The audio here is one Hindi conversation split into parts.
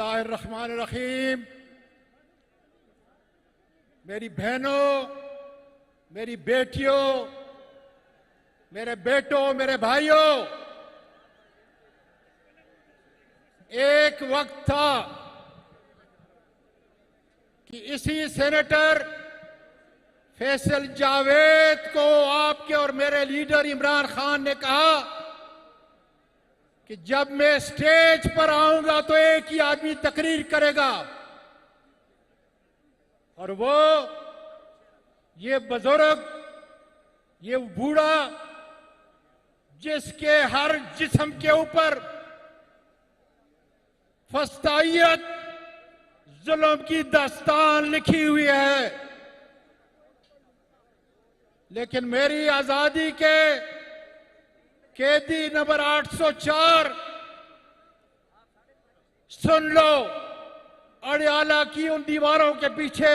बिस्मिल्लाहिर्रहमानिर्रहीम। मेरी बहनों, मेरी बेटियों, मेरे बेटों, मेरे भाइयों, एक वक्त था कि इसी सेनेटर फैसल जावेद को आपके और मेरे लीडर इमरान खान ने कहा कि जब मैं स्टेज पर आऊंगा तो एक ही आदमी तकरीर करेगा, और वो ये बुजुर्ग, ये बूढ़ा जिसके हर जिस्म के ऊपर फस्तायत जुल्म की दास्तान लिखी हुई है, लेकिन मेरी आजादी के कैदी नंबर 804 सुन लो अड़ियाला की उन दीवारों के पीछे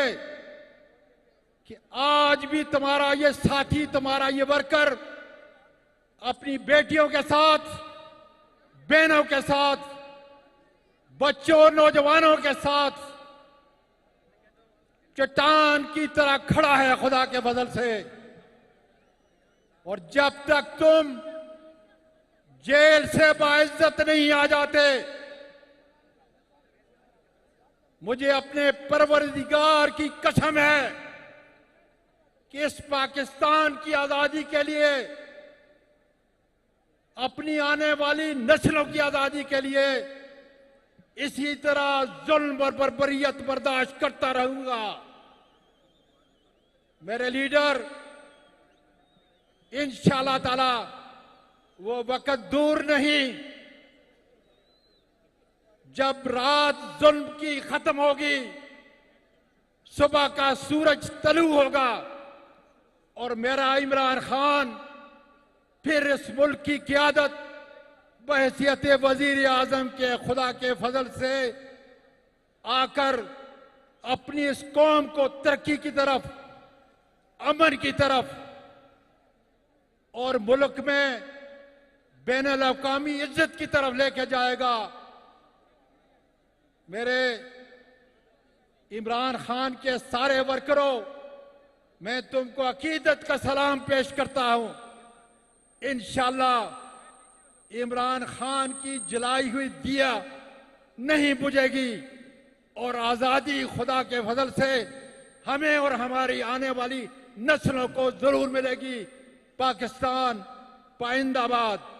कि आज भी तुम्हारा ये साथी, तुम्हारा ये वर्कर अपनी बेटियों के साथ, बहनों के साथ, बच्चों, नौजवानों के साथ चट्टान की तरह खड़ा है खुदा के फजल से। और जब तक तुम जेल से बाइज्जत नहीं आ जाते, मुझे अपने परवरदिगार की कसम है कि इस पाकिस्तान की आजादी के लिए, अपनी आने वाली नस्लों की आजादी के लिए इसी तरह जुल्म और बर्बरियत बर्दाश्त करता रहूंगा। मेरे लीडर, इंशाअल्लाह ताला वो वक्त दूर नहीं जब रात जुल्म की खत्म होगी, सुबह का सूरज तलू होगा और मेरा इमरान खान फिर इस मुल्क की क़यादत बहैसियत वजीर आजम के खुदा के फजल से आकर अपनी इस कौम को तरक्की की तरफ, अमन की तरफ और मुल्क में बैनुल अक़वामी इज्जत की तरफ लेके जाएगा। मेरे इमरान खान के सारे वर्करों, मैं तुमको अकीदत का सलाम पेश करता हूं। इंशाअल्लाह इमरान खान की जलाई हुई दिया नहीं बुझेगी और आजादी खुदा के फजल से हमें और हमारी आने वाली नस्लों को जरूर मिलेगी। पाकिस्तान पाइंदाबाद।